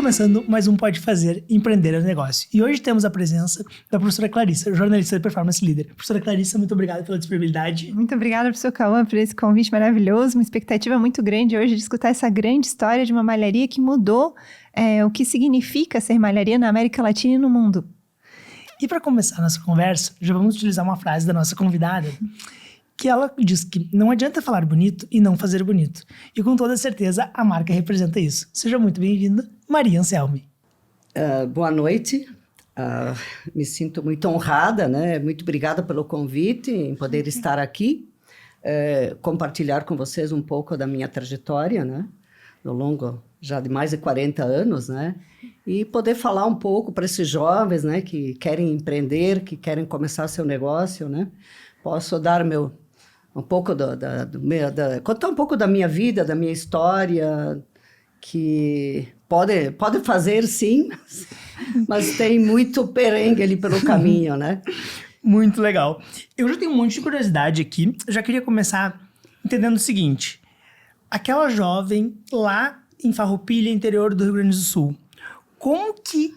começando mais um Pode Fazer, Empreender é um Negócio. E hoje temos a presença da professora Clarissa, jornalista de Performance Leader. Professora Clarissa, muito obrigado pela disponibilidade. Muito obrigada, professor Cauã, por esse convite maravilhoso. Uma expectativa muito grande hoje de escutar essa grande história de uma malharia que mudou o que significa ser malharia na América Latina e no mundo. E para começar a nossa conversa, já vamos utilizar uma frase da nossa convidada, que ela diz que não adianta falar bonito e não fazer bonito. E com toda certeza a marca representa isso. Seja muito bem-vinda, Maria Anselmi. Boa noite, me sinto muito honrada, né? Muito obrigada pelo convite em poder estar aqui, compartilhar com vocês um pouco da minha trajetória, né? Ao longo já de mais de 40 anos, né? E poder falar um pouco para esses jovens, né? Que querem empreender, que querem começar seu negócio, né? Posso dar um pouco contar um pouco da minha vida, da minha história, que pode fazer sim, mas tem muito perrengue ali pelo caminho, né? Muito legal. Eu já tenho um monte de curiosidade aqui. Eu já queria começar entendendo o seguinte. Aquela jovem lá em Farroupilha, interior do Rio Grande do Sul, como que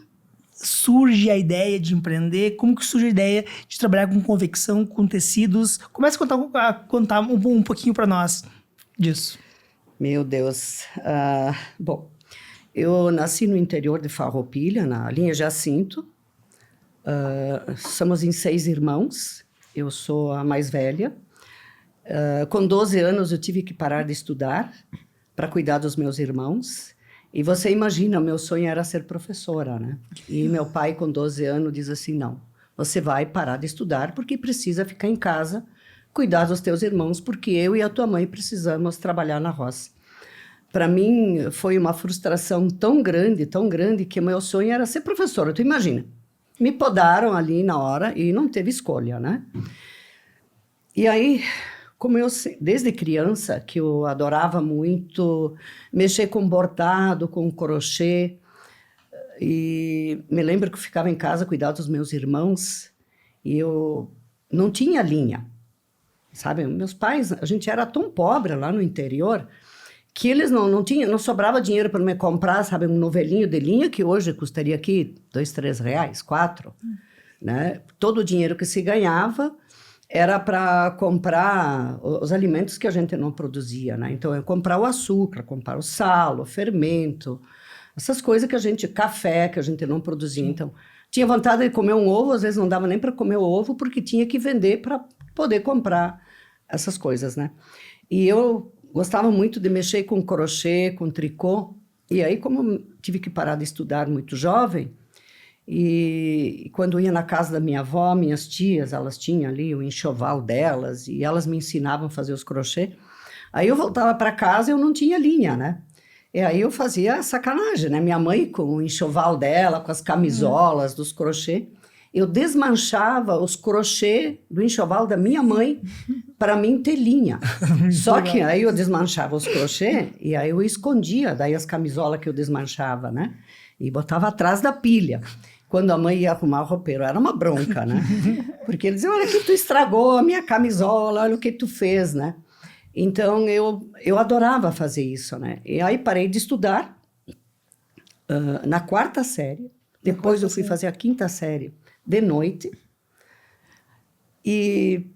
surge a ideia de empreender? Como que surge a ideia de trabalhar com confecção, com tecidos? Comece a contar um pouquinho para nós disso. Meu Deus. Bom, eu nasci no interior de Farroupilha, na linha Jacinto. Somos em 6 irmãos. Eu sou a mais velha. Com 12 anos eu tive que parar de estudar para cuidar dos meus irmãos. E você imagina, o meu sonho era ser professora, né? E meu pai, com 12 anos, diz assim, não, você vai parar de estudar porque precisa ficar em casa, cuidar dos teus irmãos, porque eu e a tua mãe precisamos trabalhar na roça. Para mim, foi uma frustração tão grande, que o meu sonho era ser professora. Tu imagina, me podaram ali na hora e não teve escolha, né? E aí, como eu, desde criança, que eu adorava muito mexer com bordado, com crochê, e me lembro que eu ficava em casa cuidar dos meus irmãos, e eu não tinha linha, sabe? Meus pais, a gente era tão pobre lá no interior, que eles não sobrava dinheiro para me comprar, sabe, um novelinho de linha, que hoje custaria aqui R$2, R$3, R$4, né? Todo o dinheiro que se ganhava era para comprar os alimentos que a gente não produzia, né? Então, eu comprar o açúcar, comprar o sal, o fermento, essas coisas café que a gente não produzia. Então, tinha vontade de comer um ovo, às vezes não dava nem para comer o ovo, porque tinha que vender para poder comprar essas coisas, né? E eu gostava muito de mexer com crochê, com tricô. E aí, como eu tive que parar de estudar muito jovem, e quando eu ia na casa da minha avó, minhas tias, elas tinham ali o enxoval delas e elas me ensinavam a fazer os crochê. Aí eu voltava para casa e eu não tinha linha, né? E aí eu fazia sacanagem, né? Minha mãe com o enxoval dela, com as camisolas dos crochê, eu desmanchava os crochê do enxoval da minha mãe para mim ter linha. Só que aí eu desmanchava os crochê e aí eu escondia daí as camisolas que eu desmanchava, né? E botava atrás da pilha. Quando a mãe ia arrumar o roupeiro, era uma bronca, né? Porque eles diziam, olha que tu estragou a minha camisola, olha o que tu fez, né? Então, eu adorava fazer isso, né? E aí parei de estudar na 4ª série. Depois eu fui fazer a 5ª série de noite. E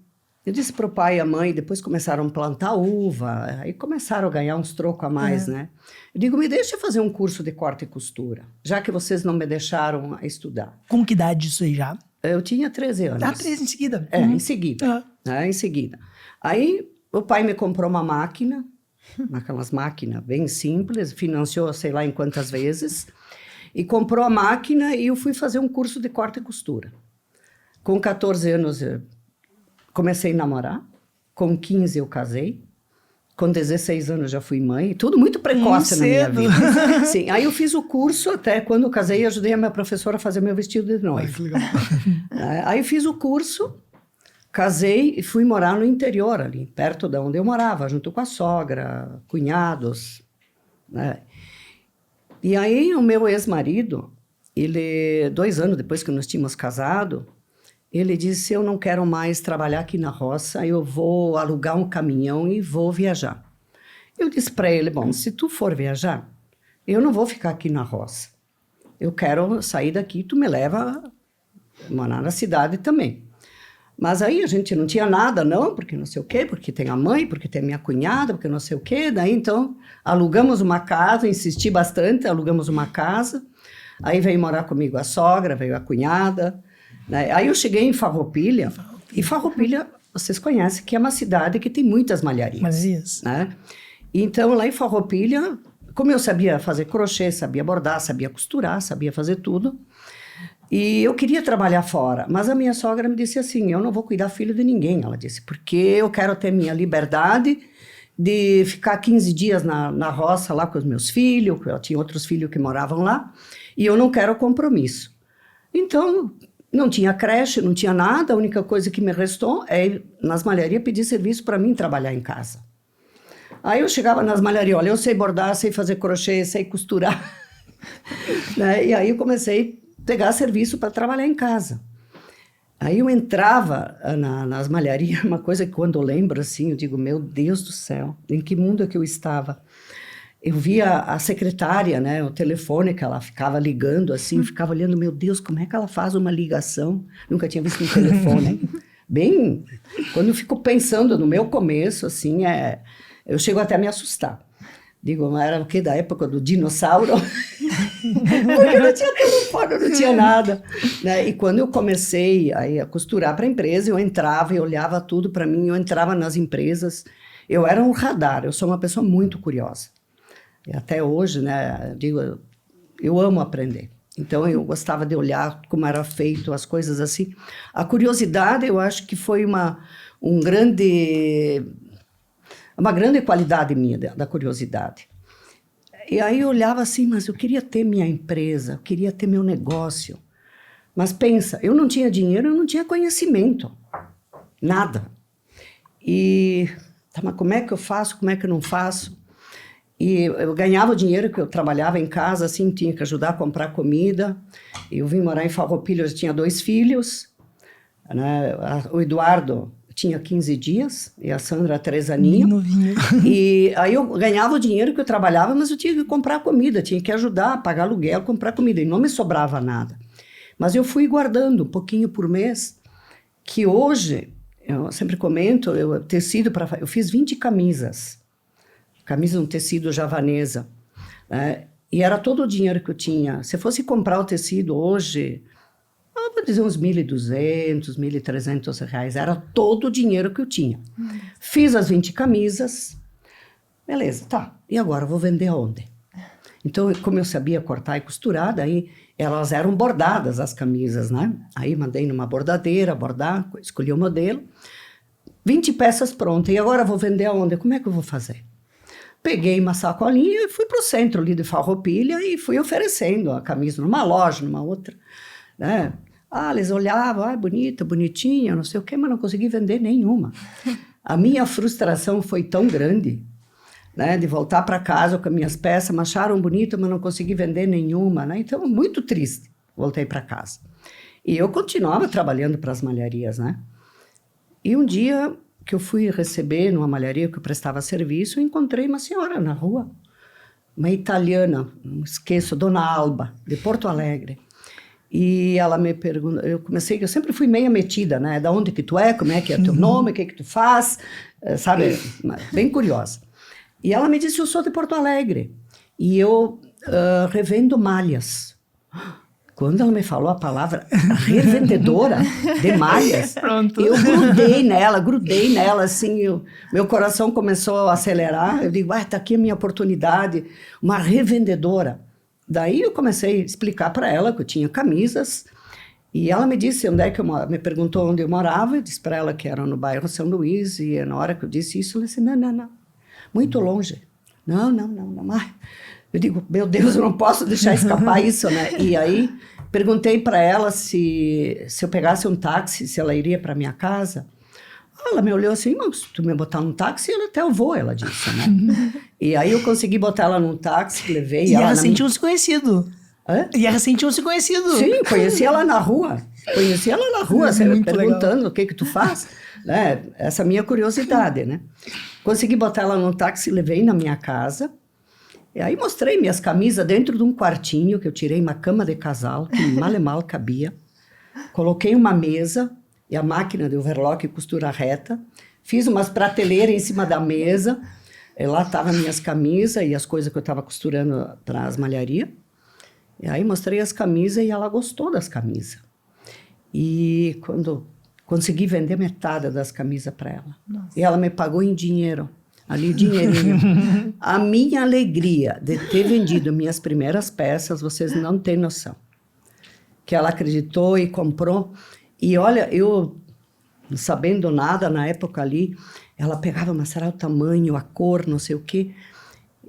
eu disse para o pai e a mãe, depois começaram a plantar uva, aí começaram a ganhar uns trocos a mais, né? Eu digo, me deixa fazer um curso de corte e costura, já que vocês não me deixaram estudar. Com que idade isso aí já? Eu tinha 13 anos. 13 em seguida? Em seguida. Em seguida. Aí o pai me comprou uma máquina, aquelas máquinas bem simples, financiou sei lá em quantas vezes, e comprou a máquina e eu fui fazer um curso de corte e costura. Com 14 anos eu comecei a namorar, com 15 eu casei, com 16 anos já fui mãe, tudo muito precoce na minha vida. Sim, aí eu fiz o curso, até quando eu casei, ajudei a minha professora a fazer meu vestido de noiva. Que legal. Aí eu fiz o curso, casei e fui morar no interior ali, perto de onde eu morava, junto com a sogra, cunhados, né? E aí o meu ex-marido, ele, 2 anos depois que nós tínhamos casado, ele disse, eu não quero mais trabalhar aqui na roça, eu vou alugar um caminhão e vou viajar. Eu disse para ele, bom, se tu for viajar, eu não vou ficar aqui na roça. eu quero sair daqui, tu me leva a morar na cidade também. Mas aí a gente não tinha nada, não, porque não sei o quê, porque tem a mãe, porque tem a minha cunhada, porque não sei o quê. Daí, então, alugamos uma casa, insisti bastante, alugamos uma casa. Aí veio morar comigo a sogra, veio a cunhada. Né? Aí eu cheguei em Farroupilha, e Farroupilha, vocês conhecem, que é uma cidade que tem muitas malharias. Malharias. Né? Então, lá em Farroupilha, como eu sabia fazer crochê, sabia bordar, sabia costurar, sabia fazer tudo, e eu queria trabalhar fora, mas a minha sogra me disse assim, eu não vou cuidar filho de ninguém, ela disse, porque eu quero ter minha liberdade de ficar 15 dias na roça lá com os meus filhos, eu tinha outros filhos que moravam lá, e eu não quero compromisso. Então, não tinha creche, não tinha nada, a única coisa que me restou é ir nas malharias pedir serviço para mim trabalhar em casa. Aí eu chegava nas malharias, olha, eu sei bordar, sei fazer crochê, sei costurar, né? E aí eu comecei pegar serviço para trabalhar em casa. Aí eu entrava nas malharias, uma coisa que quando eu lembro assim, eu digo, meu Deus do céu, em que mundo é que eu estava? Eu via a secretária, né, o telefone que ela ficava ligando assim, ficava olhando, meu Deus, como é que ela faz uma ligação? Nunca tinha visto um telefone. Bem, quando eu fico pensando no meu começo, assim, eu chego até a me assustar. Digo, era o quê? Da época do dinossauro? Porque não tinha telefone, não tinha nada. Né? E quando eu comecei a costurar para a empresa, eu entrava e olhava tudo para mim, eu entrava nas empresas. Eu era um radar, eu sou uma pessoa muito curiosa. E até hoje, né, digo, eu amo aprender. Então, eu gostava de olhar como era feito, as coisas assim. A curiosidade, eu acho que foi uma grande qualidade minha, da curiosidade. E aí eu olhava assim, mas eu queria ter minha empresa, eu queria ter meu negócio. Mas pensa, eu não tinha dinheiro, eu não tinha conhecimento. Nada. E, tá, mas como é que eu faço, como é que eu não faço? E eu ganhava o dinheiro que eu trabalhava em casa, assim, tinha que ajudar a comprar comida. Eu vim morar em Farroupilha, eu tinha 2 filhos. Né? O Eduardo tinha 15 dias e a Sandra 3 aninhos. Novinho. E aí eu ganhava o dinheiro que eu trabalhava, mas eu tinha que comprar comida, tinha que ajudar, pagar aluguel, comprar comida. E não me sobrava nada. Mas eu fui guardando um pouquinho por mês, que hoje, eu sempre comento, eu fiz 20 camisas. Camisa um tecido javanesa. Né? E era todo o dinheiro que eu tinha. Se fosse comprar o tecido hoje, vou dizer uns 1.200, 1.300 reais. Era todo o dinheiro que eu tinha. Fiz as 20 camisas. Beleza, tá. E agora, vou vender aonde? Então, como eu sabia cortar e costurar, daí elas eram bordadas, as camisas, né? Aí mandei numa bordadeira, bordar, escolhi o modelo. 20 peças prontas. E agora, vou vender aonde? Como é que eu vou fazer? Peguei uma sacolinha e fui para o centro ali de Farroupilha e fui oferecendo a camisa numa loja, numa outra, né? Eles olhavam, bonita, bonitinha, não sei o quê, mas não consegui vender nenhuma. A minha frustração foi tão grande, né, de voltar para casa com as minhas peças, me acharam bonita, mas não consegui vender nenhuma, né? Então, muito triste, voltei para casa. E eu continuava trabalhando para as malharias, né? E um dia que eu fui receber numa malharia que eu prestava serviço, eu encontrei uma senhora na rua, uma italiana, não esqueço, Dona Alba, de Porto Alegre. E ela me perguntou, eu sempre fui meio metida, né? Da onde que tu é, como é que é teu nome, o que tu faz, sabe? Bem curiosa. E ela me disse, eu sou de Porto Alegre e eu revendo malhas. Quando ela me falou a palavra revendedora de malhas, Pronto. Eu grudei nela, assim, meu coração começou a acelerar. Eu digo, tá aqui a minha oportunidade, uma revendedora. Daí eu comecei a explicar para ela que eu tinha camisas, e ela me disse onde é que me perguntou onde eu morava, eu disse para ela que era no bairro São Luís, e na hora que eu disse isso, ela disse, não, muito longe. Não. Eu digo, meu Deus, eu não posso deixar escapar isso, né? E aí, perguntei para ela se eu pegasse um táxi, se ela iria para minha casa. Ela me olhou assim, mas se tu me botar num táxi, até eu vou, ela disse, né? E aí eu consegui botar ela num táxi, levei E ela... ela sentiu-se conhecido. Hã? E ela sentiu-se conhecido. Sim, conheci ela na rua. Perguntando legal. O que tu faz. Né? Essa minha curiosidade, né? Consegui botar ela num táxi, levei na minha casa. E aí mostrei minhas camisas dentro de um quartinho, que eu tirei uma cama de casal, que mal e mal cabia. Coloquei uma mesa e a máquina de overlock e costura reta. Fiz umas prateleiras em cima da mesa. E lá estavam minhas camisas e as coisas que eu estava costurando para as malharias. E aí mostrei as camisas e ela gostou das camisas. E quando consegui vender metade das camisas para ela. Nossa. E ela me pagou em dinheiro. Ali, dinheirinho. A minha alegria de ter vendido minhas primeiras peças, vocês não têm noção. Que ela acreditou e comprou. E olha, eu, não sabendo nada na época ali, ela pegava, mas será o tamanho, a cor, não sei o quê.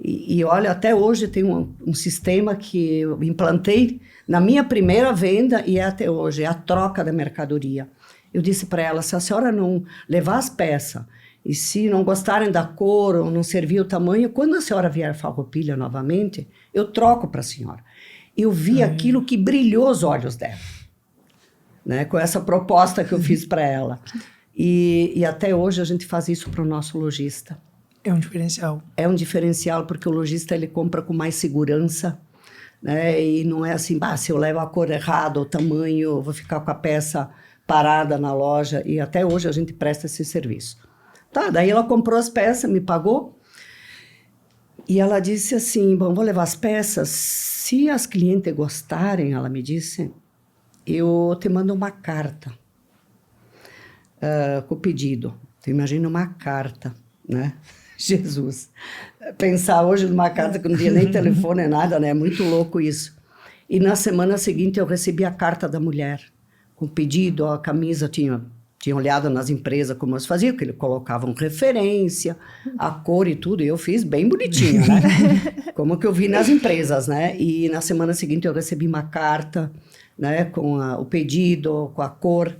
E olha, até hoje tem um sistema que eu implantei na minha primeira venda e é até hoje, é a troca da mercadoria. Eu disse para ela, se a senhora não levar as peças e se não gostarem da cor ou não servir o tamanho, quando a senhora vier Farroupilha novamente, eu troco para a senhora. Eu vi aquilo que brilhou os olhos dela, né, com essa proposta que eu fiz para ela. E até hoje a gente faz isso para o nosso lojista. É um diferencial. É um diferencial porque o lojista ele compra com mais segurança, né? E não é assim, se eu levo a cor errada, o tamanho, eu vou ficar com a peça parada na loja. E até hoje a gente presta esse serviço. Tá, daí ela comprou as peças, me pagou. E ela disse assim, bom, vou levar as peças. Se as clientes gostarem, ela me disse, eu te mando uma carta com o pedido. Tu imagina uma carta, né? Jesus. Pensar hoje numa carta que não tinha nem telefone, nada, né? É muito louco isso. E na semana seguinte eu recebi a carta da mulher, com o pedido, a camisa tinha olhado nas empresas como eles faziam, que eles colocavam referência, a cor e tudo, e eu fiz bem bonitinho, né? Como que eu vi nas empresas, né? E na semana seguinte eu recebi uma carta, né? Com o pedido, com a cor.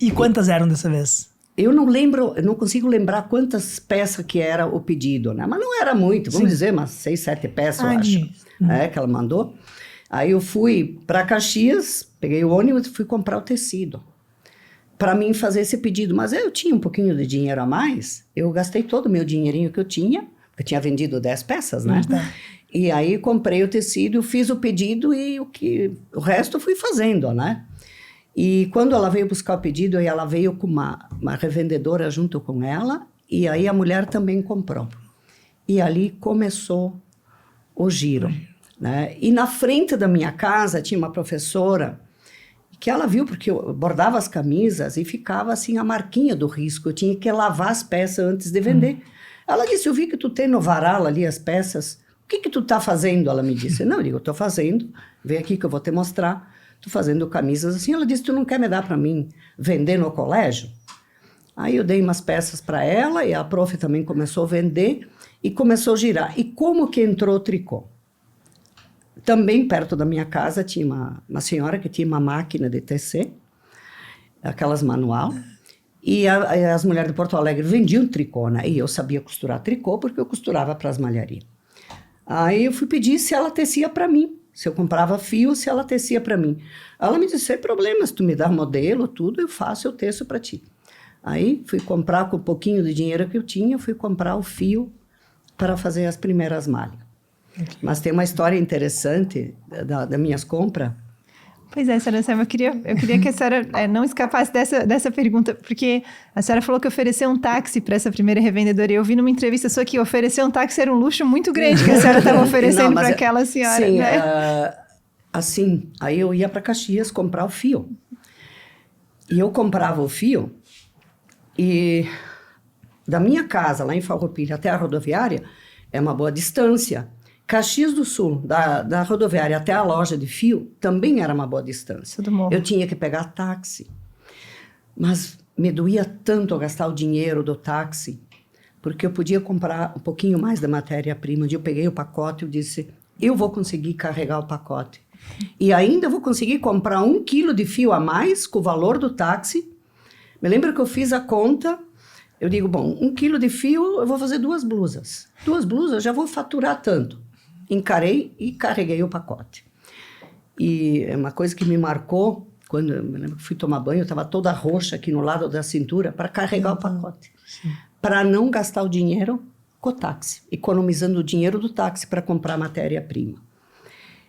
E quantas eram dessa vez? Eu não lembro, eu não consigo lembrar quantas peças que era o pedido, né? Mas não era muito, vamos dizer, umas 6, 7 peças, eu acho, que ela mandou. Aí eu fui para Caxias, peguei o ônibus e fui comprar o tecido para mim fazer esse pedido. Mas eu tinha um pouquinho de dinheiro a mais, eu gastei todo o meu dinheirinho que eu tinha tinha vendido 10 peças, né? E aí comprei o tecido, fiz o pedido e o resto eu fui fazendo, né? E quando ela veio buscar o pedido, aí ela veio com uma revendedora junto com ela, e aí a mulher também comprou. E ali começou o giro, né? E na frente da minha casa tinha uma professora que ela viu, porque eu bordava as camisas e ficava assim a marquinha do risco, eu tinha que lavar as peças antes de vender. Ela disse, eu vi que tu tem no varal ali as peças, o que tu tá fazendo? Ela me disse, não, eu digo, eu tô fazendo, vem aqui que eu vou te mostrar. Tô fazendo camisas assim. Ela disse, tu não quer me dar para mim vender no colégio? Aí eu dei umas peças para ela e a prof também começou a vender e começou a girar. E como que entrou o tricô? Também perto da minha casa tinha uma senhora que tinha uma máquina de tecer, aquelas manual, e as mulheres de Porto Alegre vendiam tricô, né? E eu sabia costurar tricô porque eu costurava para as malharias. Aí eu fui pedir se ela tecia para mim. Se eu comprava fio, se ela tecia para mim. Ela me disse, sem problema, se tu me dá modelo, tudo, eu faço, eu teço para ti. Aí fui comprar com um pouquinho de dinheiro que eu tinha, fui comprar o fio para fazer as primeiras malhas. Mas tem uma história interessante das minhas compras. Pois é, senhora Selma, eu queria que a senhora não escapasse dessa pergunta, porque a senhora falou que ofereceu um táxi para essa primeira revendedora, e eu vi numa entrevista sua que oferecer um táxi era um luxo muito grande que a senhora estava oferecendo para aquela senhora, sim, né? Assim, aí eu ia para Caxias comprar o fio. E eu comprava o fio, e da minha casa, lá em Farroupilha, até a rodoviária, é uma boa distância. Caxias do Sul, da rodoviária até a loja de fio, também era uma boa distância. Eu tinha que pegar táxi. Mas me doía tanto gastar o dinheiro do táxi, porque eu podia comprar um pouquinho mais da matéria-prima. Eu peguei o pacote e disse, eu vou conseguir carregar o pacote. E ainda vou conseguir comprar 1 quilo de fio a mais com o valor do táxi. Me lembro que eu fiz a conta, eu digo, bom, 1 quilo de fio, eu vou fazer 2 blusas. 2 blusas, eu já vou faturar tanto. Encarei e carreguei o pacote. E é uma coisa que me marcou, quando eu me lembro que fui tomar banho, eu estava toda roxa aqui no lado da cintura para carregar o pacote. Para não gastar o dinheiro com o táxi, economizando o dinheiro do táxi para comprar matéria-prima.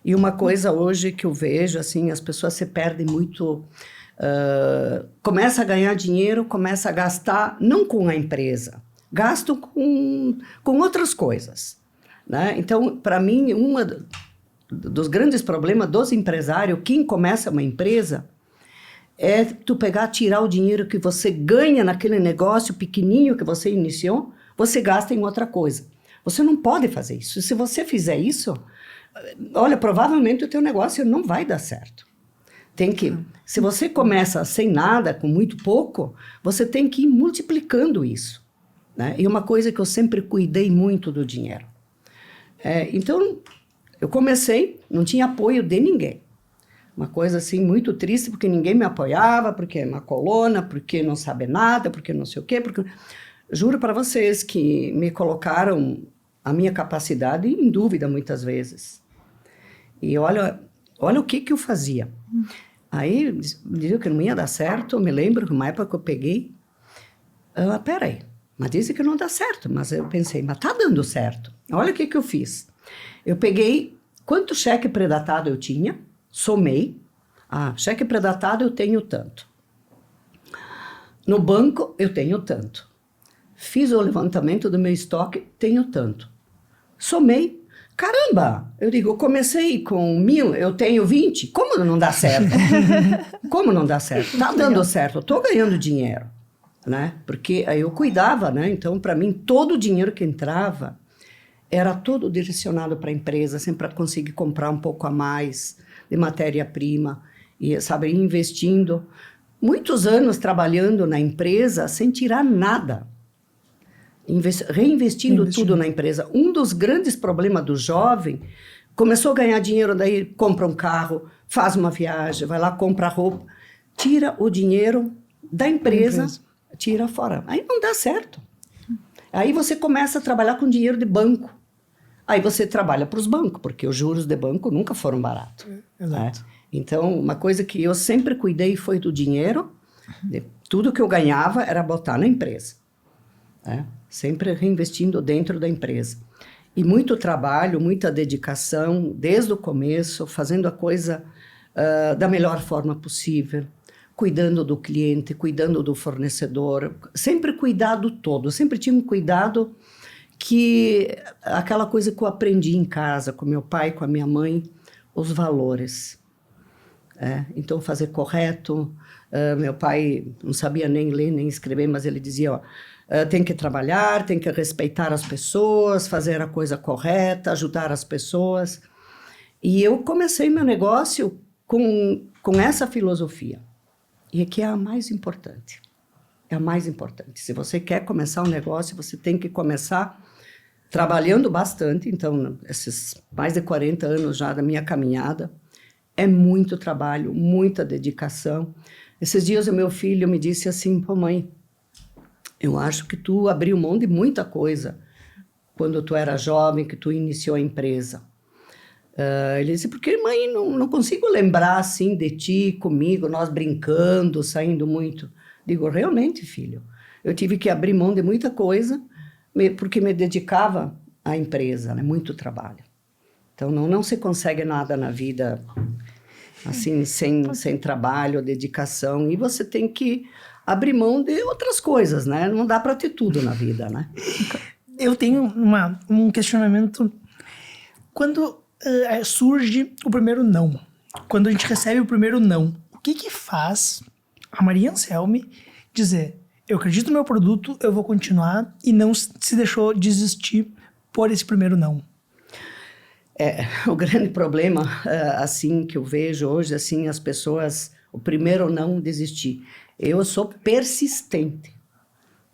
E uma coisa hoje que eu vejo, assim, as pessoas se perdem muito, começa a ganhar dinheiro, começa a gastar, não com a empresa, gastam com outras coisas, né? Então, para mim, dos grandes problemas dos empresários, quem começa uma empresa, é tu pegar, tirar o dinheiro que você ganha naquele negócio pequenininho que você iniciou, você gasta em outra coisa. Você não pode fazer isso. Se você fizer isso, olha, provavelmente o teu negócio não vai dar certo. Se você começa sem nada, com muito pouco, você tem que ir multiplicando isso, né? E uma coisa que eu sempre cuidei muito do dinheiro. Então, eu comecei, não tinha apoio de ninguém. Uma coisa assim muito triste, porque ninguém me apoiava, porque é uma coluna, porque não sabe nada, porque não sei o quê. Porque... Juro para vocês que me colocaram a minha capacidade em dúvida muitas vezes. E olha o que eu fazia. Aí, diziam que não ia dar certo. Eu me lembro que uma época que eu peguei... peraí, mas dizem que não dá certo. Mas eu pensei, mas tá dando certo. Olha o que eu fiz. Eu peguei quanto cheque predatado eu tinha, somei. Cheque predatado eu tenho tanto. No banco eu tenho tanto. Fiz o levantamento do meu estoque, tenho tanto. Somei. Caramba! Eu digo, eu comecei com 1.000, eu tenho 20. Como não dá certo? Como não dá certo? Tá dando certo, eu tô ganhando dinheiro, né? Porque aí eu cuidava, né? Então, para mim, todo o dinheiro que entrava era todo direcionado para a empresa, sempre para conseguir comprar um pouco a mais de matéria-prima e, sabe, investindo. Muitos anos trabalhando na empresa sem tirar nada. Reinvestindo tudo na empresa. Um dos grandes problemas do jovem, começou a ganhar dinheiro, daí compra um carro, faz uma viagem, vai lá, compra roupa, tira o dinheiro da empresa, tira fora. Aí não dá certo. Aí você começa a trabalhar com dinheiro de banco. Aí você trabalha para os bancos, porque os juros de banco nunca foram baratos. Exato. Né? Então, uma coisa que eu sempre cuidei foi do dinheiro. Tudo que eu ganhava era botar na empresa. Né? Sempre reinvestindo dentro da empresa. E muito trabalho, muita dedicação, desde o começo, fazendo a coisa da melhor forma possível, cuidando do cliente, cuidando do fornecedor, sempre cuidado todo, sempre tinha um cuidado que aquela coisa que eu aprendi em casa, com meu pai, com a minha mãe, os valores. Então, fazer correto. Meu pai não sabia nem ler, nem escrever, mas ele dizia, tem que trabalhar, tem que respeitar as pessoas, fazer a coisa correta, ajudar as pessoas. E eu comecei meu negócio com essa filosofia. E é que é a mais importante. É a mais importante. Se você quer começar um negócio, você tem que começar trabalhando bastante. Então, esses mais de 40 anos já da minha caminhada, é muito trabalho, muita dedicação. Esses dias o meu filho me disse assim, pô, mãe, eu acho que tu abriu mão de muita coisa quando tu era jovem, que tu iniciou a empresa. Ele disse, porque, mãe, não consigo lembrar, assim, de ti, comigo, nós brincando, saindo muito. Digo, realmente, filho, eu tive que abrir mão de muita coisa, porque me dedicava à empresa, né? Muito trabalho. Então, não se consegue nada na vida, assim, sem trabalho, dedicação, e você tem que abrir mão de outras coisas, né? Não dá para ter tudo na vida, né? Eu tenho um questionamento. Quando surge o primeiro não, quando a gente recebe o primeiro não, o que faz a Maria Anselmi dizer, eu acredito no meu produto, eu vou continuar, e não se deixou desistir por esse primeiro não? O grande problema, assim, que eu vejo hoje, assim, as pessoas, o primeiro não desistir. Eu sou persistente,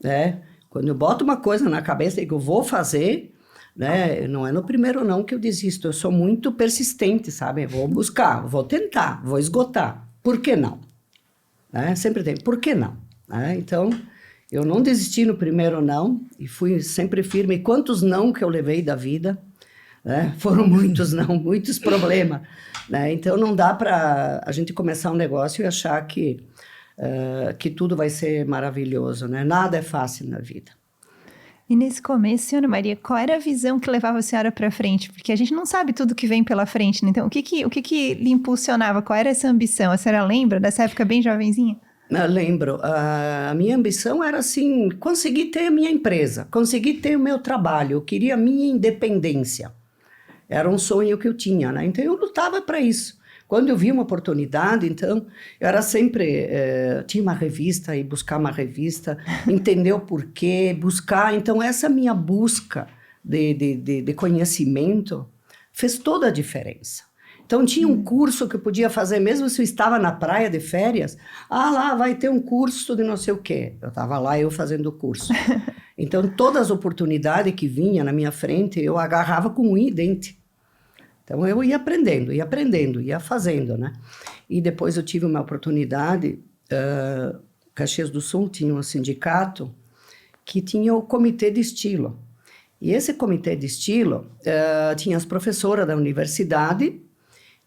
né? Quando eu boto uma coisa na cabeça e que eu vou fazer, né? Não é no primeiro não que eu desisto, eu sou muito persistente, sabe? Eu vou buscar, vou tentar, vou esgotar. Por que não? Né? Sempre tem, por que não? Né? Então, eu não desisti no primeiro não e fui sempre firme. E quantos não que eu levei da vida, né? Foram muitos não, muitos problemas. Né? Então, não dá para a gente começar um negócio e achar que tudo vai ser maravilhoso. Né? Nada é fácil na vida. E nesse começo, Ana Maria, qual era a visão que levava a senhora para frente? Porque a gente não sabe tudo que vem pela frente, né? Então, o que lhe impulsionava? Qual era essa ambição? A senhora lembra dessa época bem jovenzinha? Eu lembro. A minha ambição era, assim, conseguir ter a minha empresa, conseguir ter o meu trabalho. Eu queria a minha independência. Era um sonho que eu tinha, né? Então, eu lutava para isso. Quando eu vi uma oportunidade, então, eu era sempre... tinha uma revista, e buscar uma revista, entender o porquê, buscar. Então, essa minha busca de conhecimento fez toda a diferença. Então, tinha um curso que eu podia fazer, mesmo se eu estava na praia de férias. Lá vai ter um curso de não sei o quê. Eu estava lá, eu fazendo o curso. Então, todas as oportunidades que vinham na minha frente, eu agarrava com unha e dente. Então, eu ia aprendendo, ia fazendo, né? E depois eu tive uma oportunidade, Caxias do Sul tinha um sindicato que tinha o comitê de estilo. E esse comitê de estilo tinha as professoras da universidade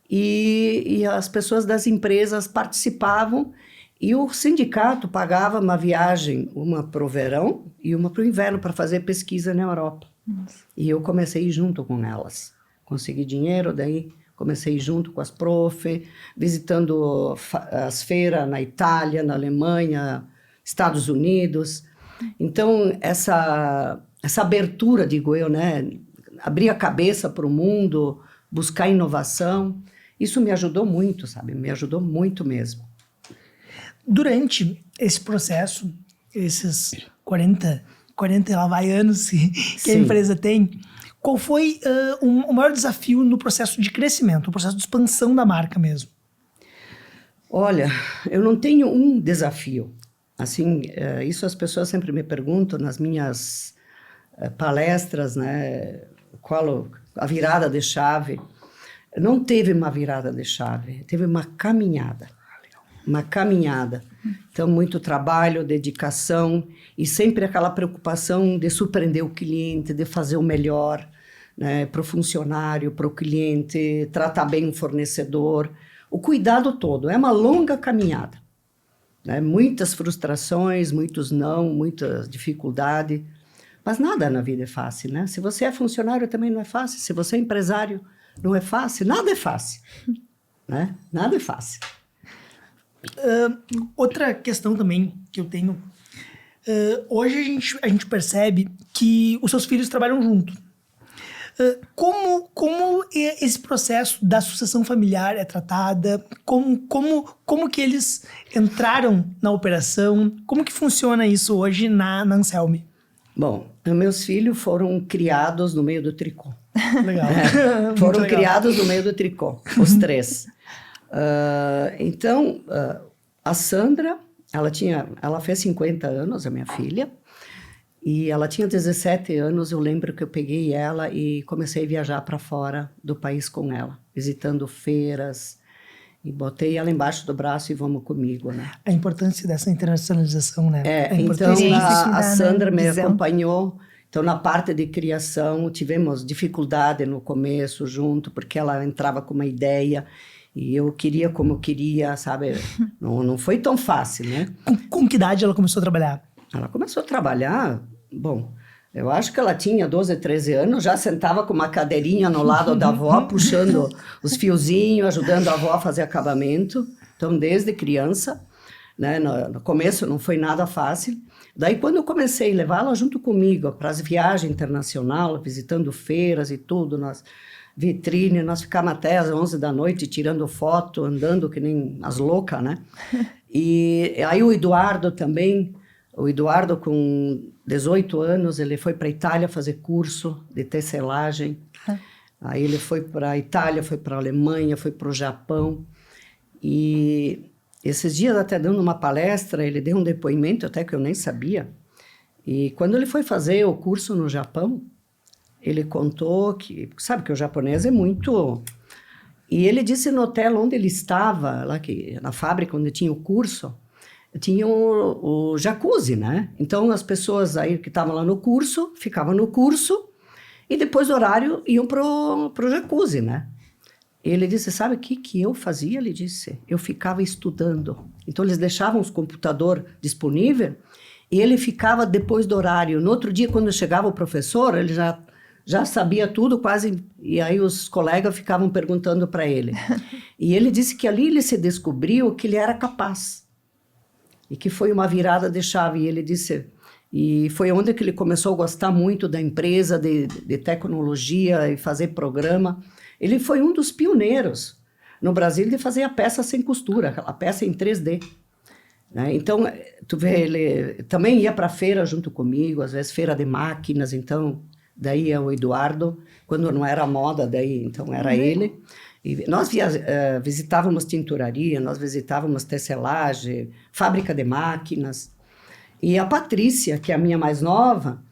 e as pessoas das empresas participavam e o sindicato pagava uma viagem, uma para o verão e uma para o inverno, para fazer pesquisa na Europa. Nossa. E eu comecei junto com elas. Consegui dinheiro, daí comecei junto com as visitando as feiras na Itália, na Alemanha, Estados Unidos. Então, essa abertura, digo eu, né? Abrir a cabeça para o mundo, buscar inovação, isso me ajudou muito, sabe? Me ajudou muito mesmo. Durante esse processo, esses 40 e lá vai anos que a empresa tem, qual foi o maior desafio no processo de crescimento, no processo de expansão da marca mesmo? Olha, eu não tenho um desafio. Assim, isso as pessoas sempre me perguntam nas minhas palestras, né? Qual a virada de chave? Não teve uma virada de chave, teve uma caminhada. Uma caminhada. Então, muito trabalho, dedicação e sempre aquela preocupação de surpreender o cliente, de fazer o melhor, né, para o funcionário, para o cliente, tratar bem o fornecedor. O cuidado todo. É uma longa caminhada. Né? Muitas frustrações, muitos não, muita dificuldade. Mas nada na vida é fácil, né? Se você é funcionário, também não é fácil. Se você é empresário, não é fácil. Nada é fácil. Né? Nada é fácil. Outra questão também que eu tenho. Hoje a gente percebe que os seus filhos trabalham junto. Como esse processo da sucessão familiar é tratada? Como que eles entraram na operação? Como que funciona isso hoje na Anselme? Bom, meus filhos foram criados no meio do tricô. Legal. Foram criados no meio do tricô, os três. Então, a Sandra, ela fez 50 anos, a minha filha, e ela tinha 17 anos, eu lembro que eu peguei ela e comecei a viajar para fora do país com ela, visitando feiras, e botei ela embaixo do braço e vamos comigo, né? A importância dessa internacionalização, né? Então a Sandra me acompanhou. Então, na parte de criação, tivemos dificuldade no começo junto, porque ela entrava com uma ideia e eu queria como eu queria, sabe? Não foi tão fácil, né? Com que idade ela começou a trabalhar? Ela começou a trabalhar, bom, eu acho que ela tinha 12, 13 anos, já sentava com uma cadeirinha no lado da avó, puxando os fiozinhos, ajudando a avó a fazer acabamento. Então, desde criança, né? No começo não foi nada fácil. Daí, quando eu comecei a levá-la junto comigo para as viagens internacionais, visitando feiras e tudo, nas vitrines, nós ficávamos até às 11 da noite tirando foto, andando que nem as loucas, né? E aí o Eduardo também, com 18 anos, ele foi para a Itália fazer curso de tecelagem. Aí ele foi para a Itália, foi para a Alemanha, foi para o Japão. E esses dias, até dando uma palestra, ele deu um depoimento, até que eu nem sabia. E quando ele foi fazer o curso no Japão, ele contou que... Sabe que o japonês é muito... E ele disse no hotel onde ele estava, lá na fábrica onde tinha o curso, tinha o jacuzzi, né? Então, as pessoas aí que estavam lá no curso, ficavam no curso, e depois do horário iam pro jacuzzi, né? Ele disse, sabe o que eu fazia? Ele disse, eu ficava estudando. Então, eles deixavam os computadores disponíveis E ele ficava depois do horário. No outro dia, quando chegava o professor, ele já sabia tudo quase, e aí os colegas ficavam perguntando para ele. E ele disse que ali ele se descobriu que ele era capaz. E que foi uma virada de chave. E ele disse... E foi onde que ele começou a gostar muito da empresa, de tecnologia e fazer programa. Ele foi um dos pioneiros no Brasil de fazer a peça sem costura, aquela peça em 3D. Né? Então, tu vê, ele também ia para a feira junto comigo, às vezes feira de máquinas, então, daí é o Eduardo, quando não era moda, daí então era ele. E nós visitávamos tinturaria, nós visitávamos tecelagem, fábrica de máquinas. E a Patrícia, que é a minha mais nova,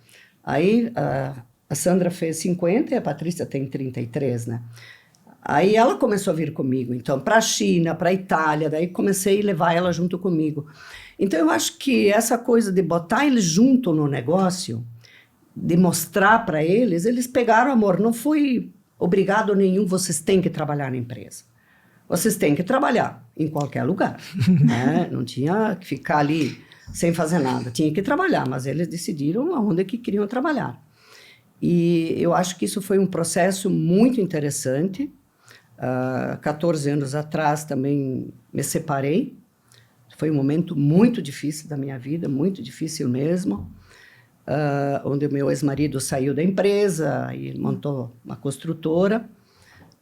aí a Sandra fez 50 e a Patrícia tem 33, né? Aí ela começou a vir comigo, então, para a China, para a Itália, daí comecei a levar ela junto comigo. Então, eu acho que essa coisa de botar eles junto no negócio, de mostrar para eles, eles pegaram amor. Não foi obrigado nenhum, vocês têm que trabalhar na empresa. Vocês têm que trabalhar em qualquer lugar, né? Não tinha que ficar ali sem fazer nada. Tinha que trabalhar, mas eles decidiram aonde que queriam trabalhar. E eu acho que isso foi um processo muito interessante. 14 anos atrás também me separei. Foi um momento muito difícil da minha vida, muito difícil mesmo. Onde o meu ex-marido saiu da empresa e montou uma construtora.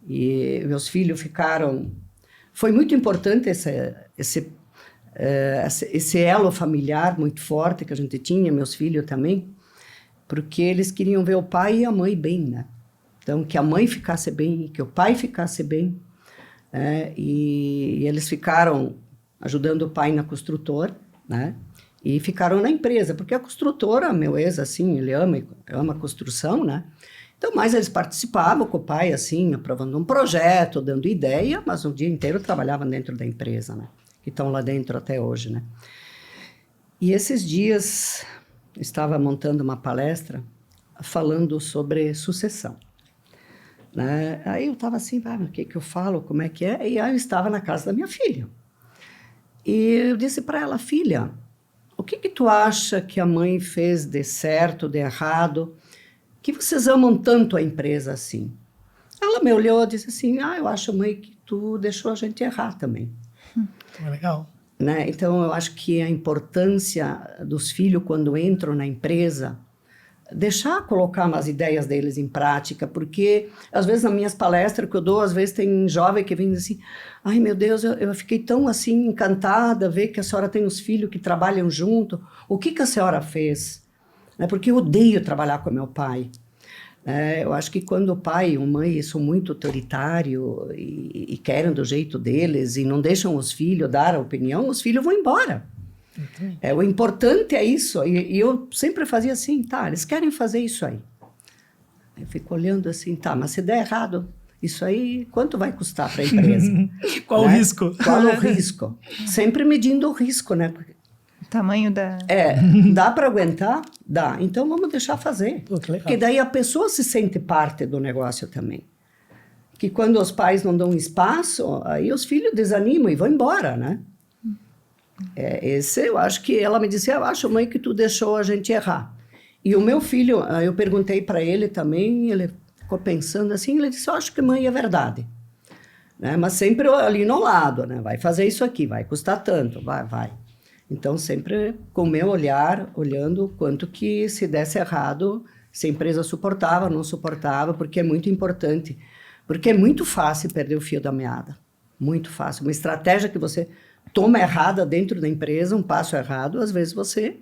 E meus filhos ficaram... Foi muito importante esse elo familiar muito forte que a gente tinha, meus filhos também, porque eles queriam ver o pai e a mãe bem, né? Então, que a mãe ficasse bem, que o pai ficasse bem, né? E eles ficaram ajudando o pai na construtora, né? E ficaram na empresa, porque a construtora, meu ex, assim, ele ama a construção, né? Então, mais eles participavam com o pai, assim, aprovando um projeto, dando ideia, mas o dia inteiro trabalhavam dentro da empresa, né? Que estão lá dentro até hoje, né? E esses dias eu estava montando uma palestra falando sobre sucessão, né? Aí eu estava assim, o que eu falo, como é que é? E aí eu estava na casa da minha filha. E eu disse para ela, filha, o que tu acha que a mãe fez de certo, de errado, que vocês amam tanto a empresa assim? Ela me olhou e disse assim, eu acho, mãe, que tu deixou a gente errar também. É legal. Né? Então, eu acho que a importância dos filhos, quando entram na empresa, deixar colocar umas ideias deles em prática, porque, às vezes, nas minhas palestras que eu dou, às vezes tem jovem que vem assim, ai, meu Deus, eu fiquei tão, assim, encantada ver que a senhora tem os filhos que trabalham junto. O que a senhora fez? Né? Porque eu odeio trabalhar com meu pai. Eu acho que quando o pai e a mãe são muito autoritários e querem do jeito deles e não deixam os filhos dar a opinião, os filhos vão embora. O importante é isso. E eu sempre fazia assim, eles querem fazer isso aí. Eu fico olhando assim, mas se der errado, isso aí, quanto vai custar para a empresa? Qual o risco? Qual o risco? Sempre medindo o risco, né? Tamanho da... Dá para aguentar? Dá. Então, vamos deixar fazer. Pô, que legal. Porque daí a pessoa se sente parte do negócio também. Que quando os pais não dão espaço, aí os filhos desanimam e vão embora, né? Eu acho que... Ela me disse, eu acho, mãe, que tu deixou a gente errar. E o meu filho, eu perguntei para ele também, ele ficou pensando assim, ele disse, eu acho que, mãe, é verdade. Né? Mas sempre ali no lado, né? Vai fazer isso aqui, vai custar tanto, vai. Então, sempre com o meu olhar, olhando quanto que se desse errado, se a empresa suportava, não suportava, porque é muito importante. Porque é muito fácil perder o fio da meada. Muito fácil. Uma estratégia que você toma errada dentro da empresa, um passo errado, às vezes você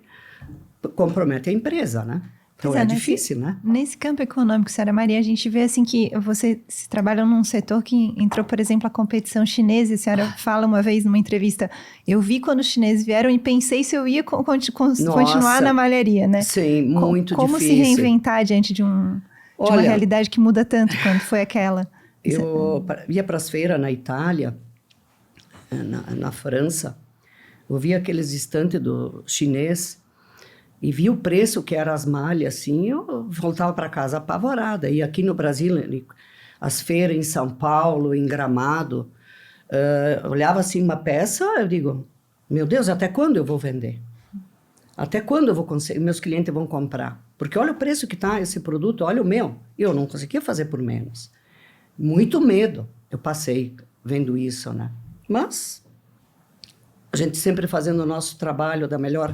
compromete a empresa, né? Então é difícil, né? Nesse campo econômico, Senhora Maria, a gente vê assim que você se trabalha num setor que entrou, por exemplo, a competição chinesa. A senhora fala uma vez numa entrevista, eu vi quando os chineses vieram e pensei se eu ia continuar na malharia, né? Sim, muito difícil. Como se reinventar diante de uma realidade que muda tanto quanto foi aquela? Eu ia para as feiras na Itália, na França, eu via aqueles estantes do chinês e vi o preço que eram as malhas, assim, eu voltava para casa apavorada. E aqui no Brasil, as feiras em São Paulo, em Gramado, olhava assim uma peça, eu digo, meu Deus, até quando eu vou vender? Até quando eu vou conseguir, meus clientes vão comprar? Porque olha o preço que está esse produto, olha o meu. E eu não conseguia fazer por menos. Muito medo eu passei vendo isso, né? Mas a gente sempre fazendo o nosso trabalho da melhor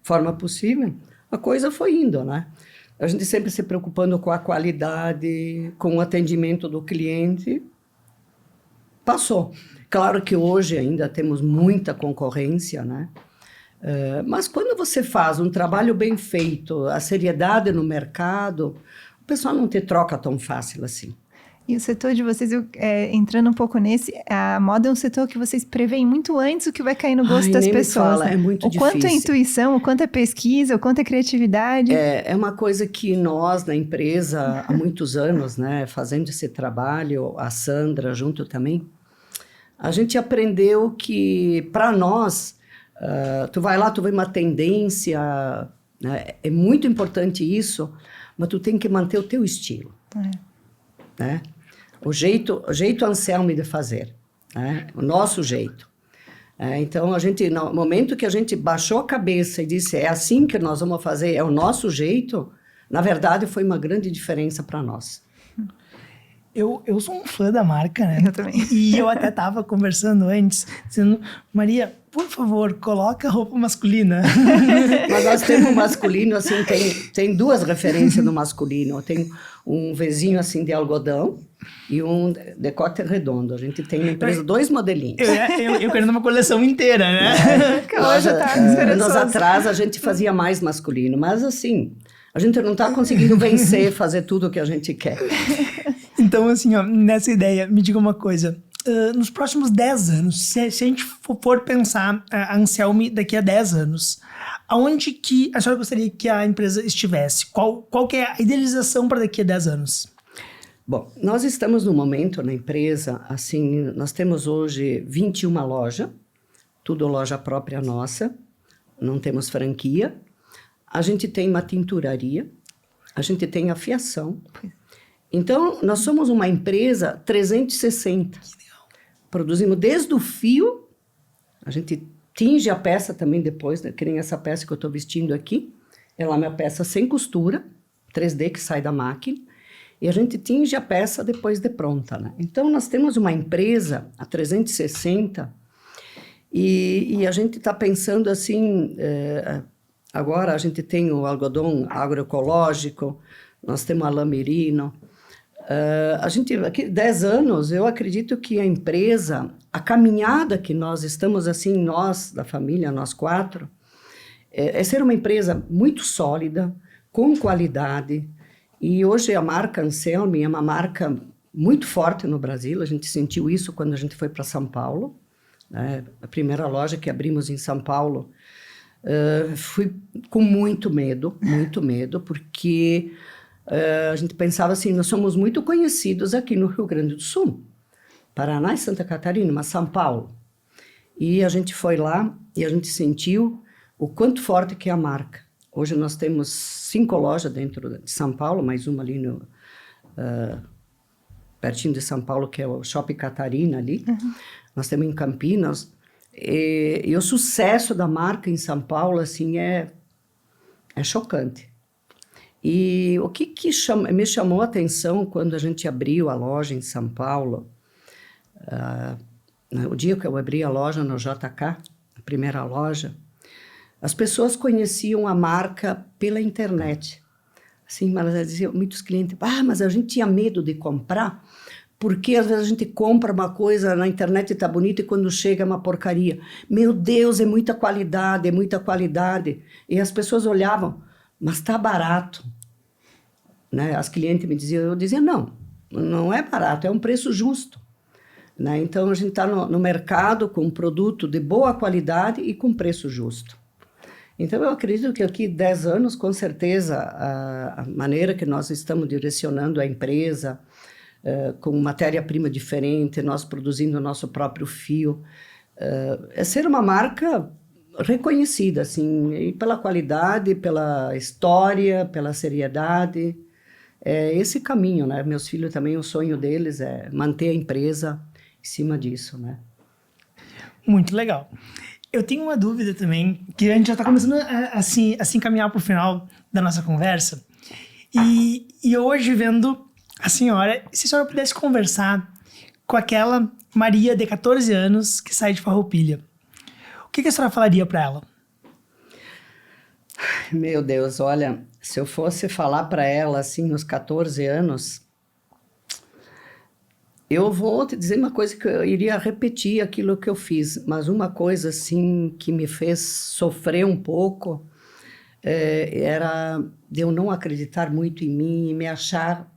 forma possível, a coisa foi indo, né? A gente sempre se preocupando com a qualidade, com o atendimento do cliente. Passou. Claro que hoje ainda temos muita concorrência, né? Mas quando você faz um trabalho bem feito, a seriedade no mercado, o pessoal não te troca tão fácil assim. E o setor de vocês, entrando um pouco nesse, a moda é um setor que vocês preveem muito antes o que vai cair no gosto das nem me pessoas. fala, Né? é muito o quanto é difícil. intuição, o quanto é pesquisa, o quanto é criatividade. É uma coisa que nós, na empresa, há muitos anos, né, fazendo esse trabalho, a Sandra junto também, a gente aprendeu que, para nós, tu vai lá, tu vê uma tendência, né, é muito importante isso, mas tu tem que manter o teu estilo. Né? O jeito Anselmi de fazer, né? O nosso jeito. Então, no momento que a gente baixou a cabeça e disse, é assim que nós vamos fazer, é o nosso jeito, na verdade, foi uma grande diferença para nós. Eu sou um fã da marca, né? Eu também. E eu até estava conversando antes, dizendo, Maria, por favor, coloca roupa masculina. Mas nós temos masculino, assim, tem duas referências no masculino. Tem um Vzinho, assim, de algodão e um decote redondo. A gente tem na empresa 2 modelinhos. Eu querendo uma coleção inteira, né? Anos atrás, a gente fazia mais masculino. Mas, assim, a gente não está conseguindo vencer, fazer tudo o que a gente quer. Então, assim, ó, nessa ideia, me diga uma coisa. Nos próximos 10 anos, se a gente for pensar a Anselmi daqui a 10 anos, aonde que a senhora gostaria que a empresa estivesse? Qual que é a idealização para daqui a 10 anos? Bom, nós estamos no momento na empresa, assim, nós temos hoje 21 lojas, tudo loja própria nossa, não temos franquia. A gente tem uma tinturaria, a gente tem a fiação. Então, nós somos uma empresa 360. Produzimos desde o fio, a gente tinge a peça também depois, né? Que nem essa peça que eu estou vestindo aqui. Ela é uma peça sem costura, 3D que sai da máquina. E a gente tinge a peça depois de pronta, né? Então, nós temos uma empresa a 360 e a gente está pensando assim... agora a gente tem o algodão agroecológico, nós temos a lã merino. A gente, aqui 10 anos, eu acredito que a empresa, a caminhada que nós estamos, assim, nós da família, nós 4, é ser uma empresa muito sólida, com qualidade. E hoje a marca Anselmi é uma marca muito forte no Brasil, a gente sentiu isso quando a gente foi para São Paulo, né? A primeira loja que abrimos em São Paulo, fui com muito medo, porque... a gente pensava assim, nós somos muito conhecidos aqui no Rio Grande do Sul, Paraná e Santa Catarina, mas São Paulo. E a gente foi lá e a gente sentiu o quanto forte que é a marca. Hoje nós temos 5 lojas dentro de São Paulo, mais uma ali pertinho de São Paulo, que é o Shopping Catarina ali. Uhum. Nós temos em Campinas. E o sucesso da marca em São Paulo, assim, é chocante. E o que me chamou a atenção quando a gente abriu a loja em São Paulo, o dia que eu abri a loja no JK, a primeira loja, as pessoas conheciam a marca pela internet. Assim, mas diziam, muitos clientes, mas a gente tinha medo de comprar, porque às vezes a gente compra uma coisa na internet e está bonita e quando chega é uma porcaria. Meu Deus, é muita qualidade, é muita qualidade. E as pessoas olhavam, mas está barato, né? As clientes me diziam, eu dizia, não é barato, é um preço justo, né? Então, a gente está no mercado com um produto de boa qualidade e com preço justo. Então, eu acredito que aqui 10 anos, com certeza, a maneira que nós estamos direcionando a empresa, com matéria-prima diferente, nós produzindo o nosso próprio fio, é ser uma marca reconhecida, assim, e pela qualidade, pela história, pela seriedade. É esse caminho, né? Meus filhos também, o sonho deles é manter a empresa em cima disso, né? Muito legal. Eu tenho uma dúvida também, que a gente já está começando a se encaminhar para o final da nossa conversa. E hoje, vendo a senhora, se a senhora pudesse conversar com aquela Maria de 14 anos que sai de Farroupilha, o que a senhora falaria para ela? Meu Deus, olha, se eu fosse falar para ela, assim, nos 14 anos, eu vou te dizer uma coisa que eu iria repetir aquilo que eu fiz, mas uma coisa, assim, que me fez sofrer um pouco, era de eu não acreditar muito em mim e me achar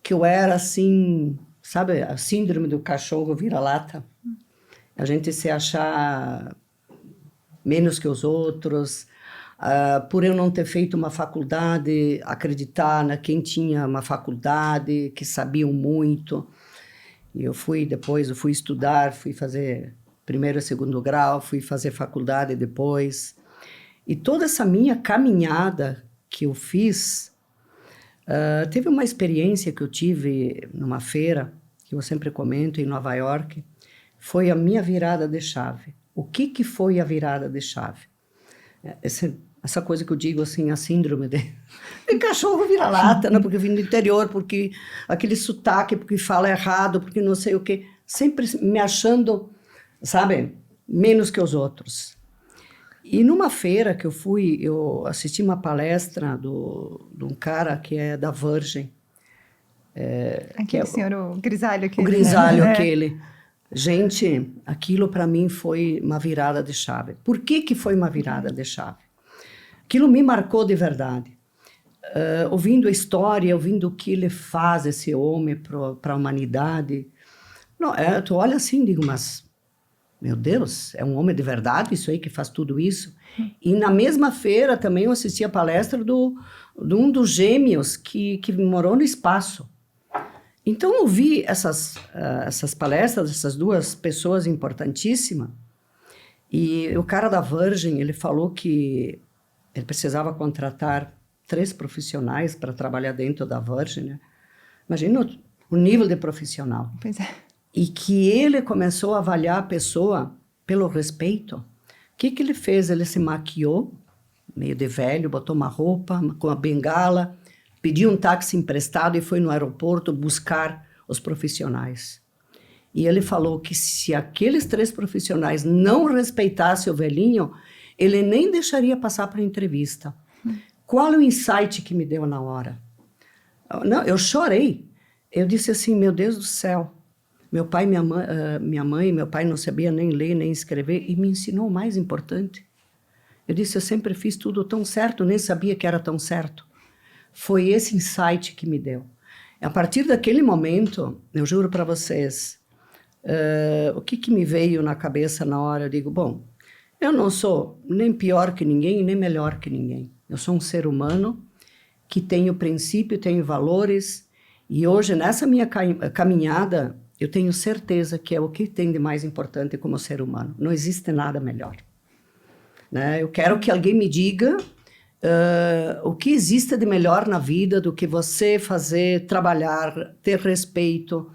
que eu era, assim, sabe, a síndrome do cachorro vira-lata. A gente se achar menos que os outros, por eu não ter feito uma faculdade, acreditar na quem tinha uma faculdade, que sabiam muito. E eu fui estudar, fui fazer primeiro e segundo grau, fui fazer faculdade depois. E toda essa minha caminhada que eu fiz, teve uma experiência que eu tive numa feira, que eu sempre comento, em Nova York, foi a minha virada de chave. O que foi a virada de chave? Essa coisa que eu digo, assim, a síndrome de cachorro vira-lata, né? Porque eu vim do interior, porque aquele sotaque, porque fala errado, porque não sei o quê. Sempre me achando, sabe, menos que os outros. E numa feira que eu fui, eu assisti uma palestra de um cara que é da Virgin. Aquele senhor, o grisalho aquele. O grisalho né? aquele. Gente, aquilo para mim foi uma virada de chave. Por que foi uma virada de chave? Aquilo me marcou de verdade. Ouvindo a história, ouvindo o que ele faz, esse homem, para a humanidade. Não, tu olha assim e digo, mas, meu Deus, é um homem de verdade isso aí que faz tudo isso? E na mesma feira também eu assisti a palestra de um dos gêmeos que morou no espaço. Então eu vi essas palestras dessas duas pessoas importantíssimas. E o cara da Virgin, ele falou que ele precisava contratar 3 profissionais para trabalhar dentro da Virgin, né? Imagina o nível de profissional. Pois é. E que ele começou a avaliar a pessoa pelo respeito. O que ele fez? Ele se maquiou, meio de velho, botou uma roupa com a bengala, pediu um táxi emprestado e foi no aeroporto buscar os profissionais. E ele falou que se aqueles 3 profissionais não respeitassem o velhinho, ele nem deixaria passar para a entrevista. Qual é o insight que me deu na hora? Não, eu chorei. Eu disse assim, meu Deus do céu. Meu pai, minha mãe, meu pai não sabia nem ler, nem escrever, e me ensinou o mais importante. Eu disse, eu sempre fiz tudo tão certo, nem sabia que era tão certo. Foi esse insight que me deu. A partir daquele momento, eu juro para vocês, o que me veio na cabeça na hora? Eu digo, bom, eu não sou nem pior que ninguém, nem melhor que ninguém. Eu sou um ser humano que tenho princípio, tenho valores, e hoje, nessa minha caminhada, eu tenho certeza que é o que tem de mais importante como ser humano. Não existe nada melhor. Né? Eu quero que alguém me diga o que existe de melhor na vida do que você fazer, trabalhar, ter respeito,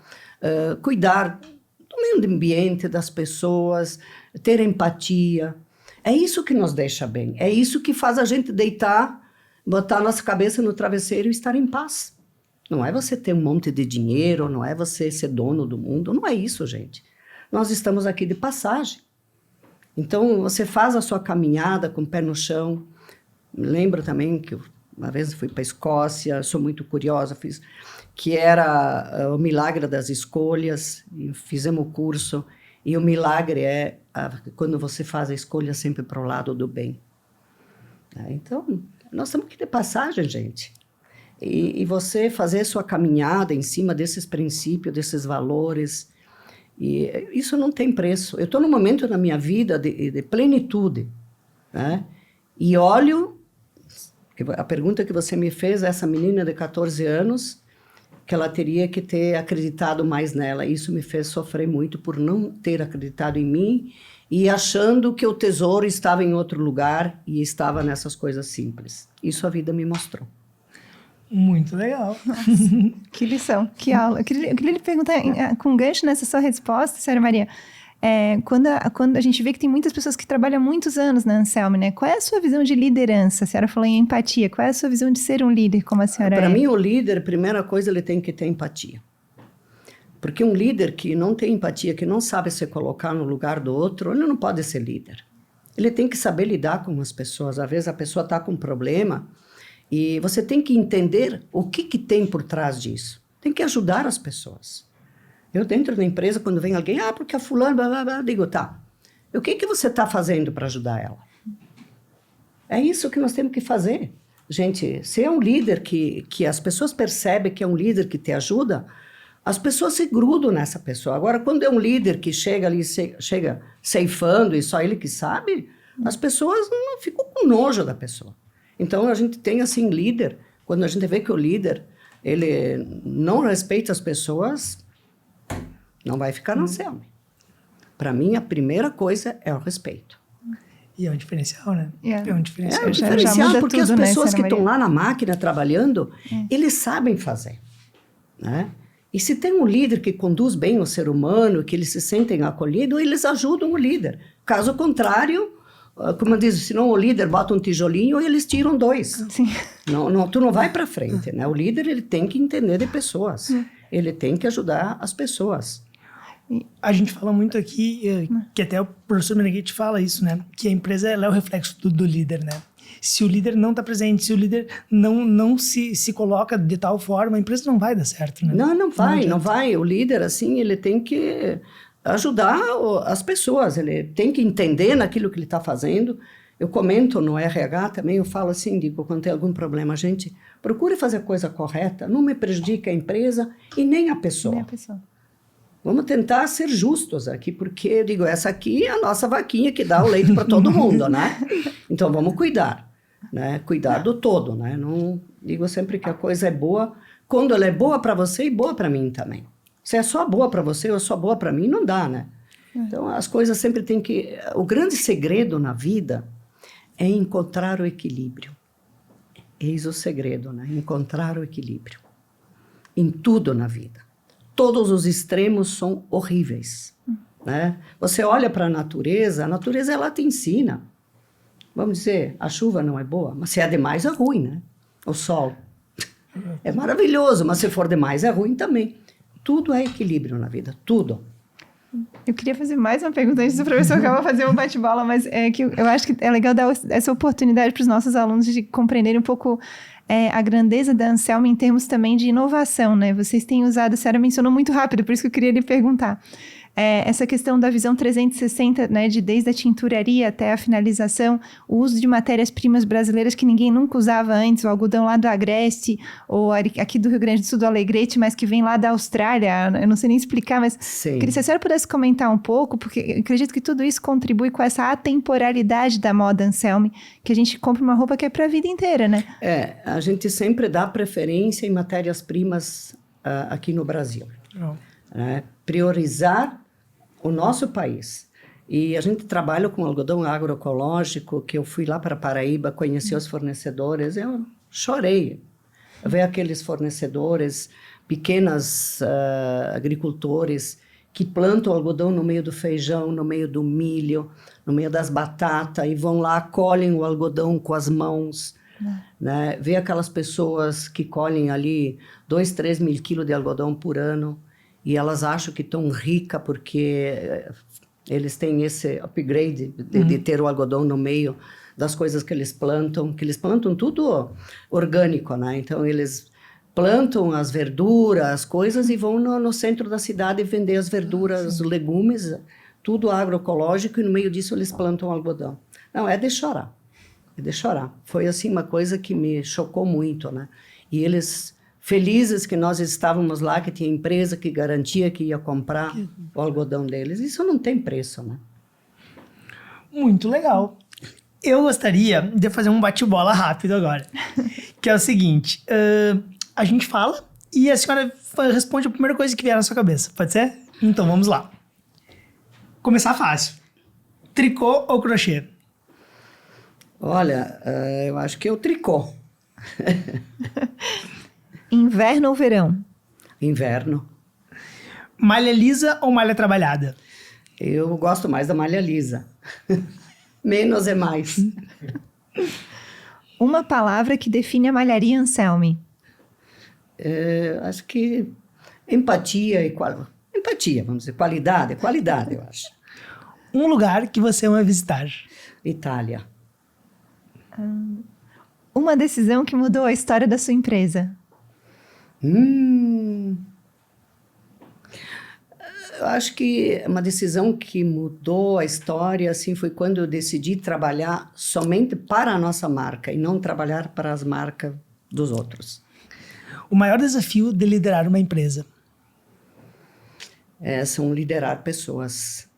cuidar do meio ambiente, das pessoas, ter empatia. É isso que nos deixa bem. É isso que faz a gente deitar, botar nossa cabeça no travesseiro e estar em paz. Não é você ter um monte de dinheiro, não é você ser dono do mundo, não é isso, gente. Nós estamos aqui de passagem. Então, você faz a sua caminhada com o pé no chão. Me lembro também que uma vez fui para a Escócia, sou muito curiosa, que era o milagre das escolhas, e fizemos o curso, e o milagre é quando você faz a escolha sempre para o lado do bem. Então, nós estamos aqui de passagem, gente. E você fazer sua caminhada em cima desses princípios, desses valores, e isso não tem preço. Eu estou num momento na minha vida de plenitude, né? E olho, a pergunta que você me fez, essa menina de 14 anos, que ela teria que ter acreditado mais nela. Isso me fez sofrer muito por não ter acreditado em mim e achando que o tesouro estava em outro lugar e estava nessas coisas simples. Isso a vida me mostrou. Muito legal. Nossa, que lição, que aula. Eu queria lhe perguntar, com gancho nessa sua resposta, senhora Maria, Quando a gente vê que tem muitas pessoas que trabalham há muitos anos na Anselme, né? Qual é a sua visão de liderança? A senhora falou em empatia. Qual é a sua visão de ser um líder, como a senhora Para é? mim, o líder, primeira coisa, ele tem que ter empatia. Porque um líder que não tem empatia, que não sabe se colocar no lugar do outro, ele não pode ser líder. Ele tem que saber lidar com as pessoas. Às vezes a pessoa está com um problema e você tem que entender o que tem por trás disso. Tem que ajudar as pessoas. Eu dentro da empresa, quando vem alguém, porque a fulana, blá, blá, blá, digo, tá, o que você está fazendo para ajudar ela? É isso que nós temos que fazer. Gente, se é um líder que as pessoas percebem que é um líder que te ajuda, as pessoas se grudam nessa pessoa. Agora, quando é um líder que chega ali, chega ceifando e só ele que sabe, as pessoas não ficam com nojo da pessoa. Então, a gente tem, assim, líder, quando a gente vê que o líder, ele não respeita as pessoas, não vai ficar na Anselme. Para mim, a primeira coisa é o respeito. E é um diferencial, né? Yeah. É um diferencial. É um diferencial, porque tudo, as né, pessoas que Maria? estão lá na máquina trabalhando, eles sabem fazer, né? E se tem um líder que conduz bem o ser humano, que eles se sentem acolhidos, eles ajudam o líder. Caso contrário, como eu disse, se não o líder bota um tijolinho, eles tiram 2. Sim. Tu não vai para frente, né? O líder, ele tem que entender de pessoas. Ele tem que ajudar as pessoas. A gente fala muito aqui, que até o professor Meneghetti fala isso, né? Que a empresa ela é o reflexo do líder, né? Se o líder não está presente, se o líder não se coloca de tal forma, a empresa não vai dar certo, né? Não vai. O líder, assim, ele tem que ajudar as pessoas, ele tem que entender naquilo que ele está fazendo. Eu comento no RH também, eu falo assim, digo, quando tem algum problema, gente, procure fazer a coisa correta, não me prejudique a empresa e nem a pessoa. Nem a pessoa. Vamos tentar ser justos aqui, porque, eu digo, essa aqui é a nossa vaquinha que dá o leite para todo mundo, né? Então, vamos cuidar, né? Cuidar do todo, né? Não digo sempre que a coisa é boa, quando ela é boa para você e boa para mim também. Se é só boa para você ou só boa para mim, não dá, né? Então, as coisas sempre tem que... O grande segredo na vida é encontrar o equilíbrio. Eis o segredo, né? Encontrar o equilíbrio. Em tudo na vida. Todos os extremos são horríveis, né? Você olha para a natureza ela te ensina. Vamos dizer, a chuva não é boa, mas se é demais é ruim, né? O sol é maravilhoso, mas se for demais é ruim também. Tudo é equilíbrio na vida, tudo. Eu queria fazer mais uma pergunta antes do professor acabar fazer um bate-bola, mas é que eu acho que é legal dar essa oportunidade para os nossos alunos de compreenderem um pouco a grandeza da Anselme em termos também de inovação, né? Vocês têm usado, a senhora mencionou muito rápido, por isso que eu queria lhe perguntar. Essa questão da visão 360, né, desde a tinturaria até a finalização, o uso de matérias-primas brasileiras que ninguém nunca usava antes, o algodão lá do Agreste, ou aqui do Rio Grande do Sul, do Alegrete, mas que vem lá da Austrália, eu não sei nem explicar, mas queria que a senhora pudesse comentar um pouco, porque eu acredito que tudo isso contribui com essa atemporalidade da moda Anselme, que a gente compra uma roupa que é para a vida inteira, né? A gente sempre dá preferência em matérias-primas aqui no Brasil. Priorizar o nosso país. E a gente trabalha com algodão agroecológico, que eu fui lá para Paraíba, conheci os fornecedores, eu chorei. Ver aqueles fornecedores, pequenos agricultores que plantam algodão no meio do feijão, no meio do milho, no meio das batatas, e vão lá, colhem o algodão com as mãos. Né? Ver aquelas pessoas que colhem ali 2, 3 mil quilos de algodão por ano, e elas acham que estão ricas porque eles têm esse upgrade de ter o algodão no meio das coisas que eles plantam tudo orgânico, né? Então, eles plantam as verduras, as coisas, e vão no centro da cidade vender as verduras, os legumes, tudo agroecológico, e no meio disso eles plantam algodão. Não, é de chorar. É de chorar. Foi, assim, uma coisa que me chocou muito, né? E eles... felizes que nós estávamos lá, que tinha empresa que garantia que ia comprar o algodão deles. Isso não tem preço, né? Muito legal. Eu gostaria de fazer um bate-bola rápido agora. Que é o seguinte, a gente fala e a senhora responde a primeira coisa que vier na sua cabeça. Pode ser? Então, vamos lá. Começar fácil. Tricô ou crochê? Olha, eu acho que é o tricô. Inverno ou verão? Inverno. Malha lisa ou malha trabalhada? Eu gosto mais da malha lisa. Menos é mais. Uma palavra que define a malharia Anselmi. Acho que empatia empatia, vamos dizer, qualidade, eu acho. Um lugar que você ama visitar. Itália. Uma decisão que mudou a história da sua empresa. Eu acho que uma decisão que mudou a história assim, foi quando eu decidi trabalhar somente para a nossa marca e não trabalhar para as marcas dos outros. O maior desafio de liderar uma empresa. São liderar pessoas.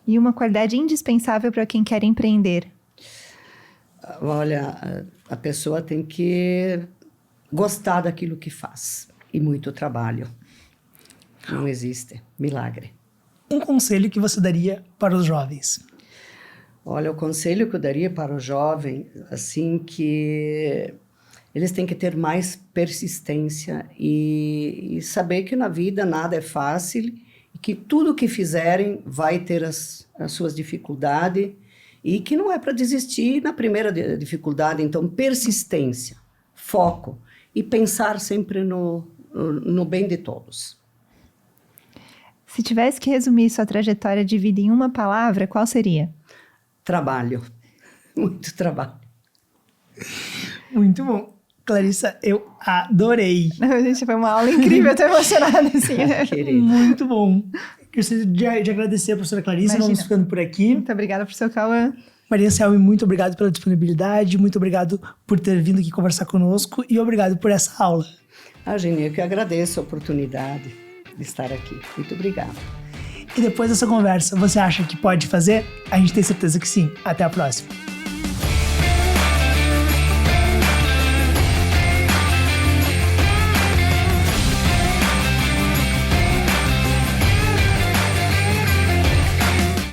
E uma qualidade indispensável para quem quer empreender. Olha, a pessoa tem que gostar daquilo que faz e muito trabalho. Não existe milagre. Um conselho que você daria para os jovens. Olha, o conselho que eu daria para o jovem, assim, que eles têm que ter mais persistência e saber que na vida nada é fácil e que tudo que fizerem vai ter as suas dificuldades e que não é para desistir na primeira dificuldade. Então, persistência, foco e pensar sempre no bem de todos. Se tivesse que resumir sua trajetória de vida em uma palavra, qual seria? Trabalho. Muito trabalho. Muito bom. Clarissa, eu adorei. Gente, foi uma aula incrível, eu tô emocionada, assim. Querido. Muito bom. Gostaria de agradecer a professora Clarissa, Imagina. vamos ficando por aqui. Muito obrigada por seu Cauã. Maria Anselmi, muito obrigado pela disponibilidade, muito obrigado por ter vindo aqui conversar conosco e obrigado por essa aula. Geni, eu que agradeço a oportunidade de estar aqui. Muito obrigada. E depois dessa conversa, você acha que pode fazer? A gente tem certeza que sim. Até a próxima.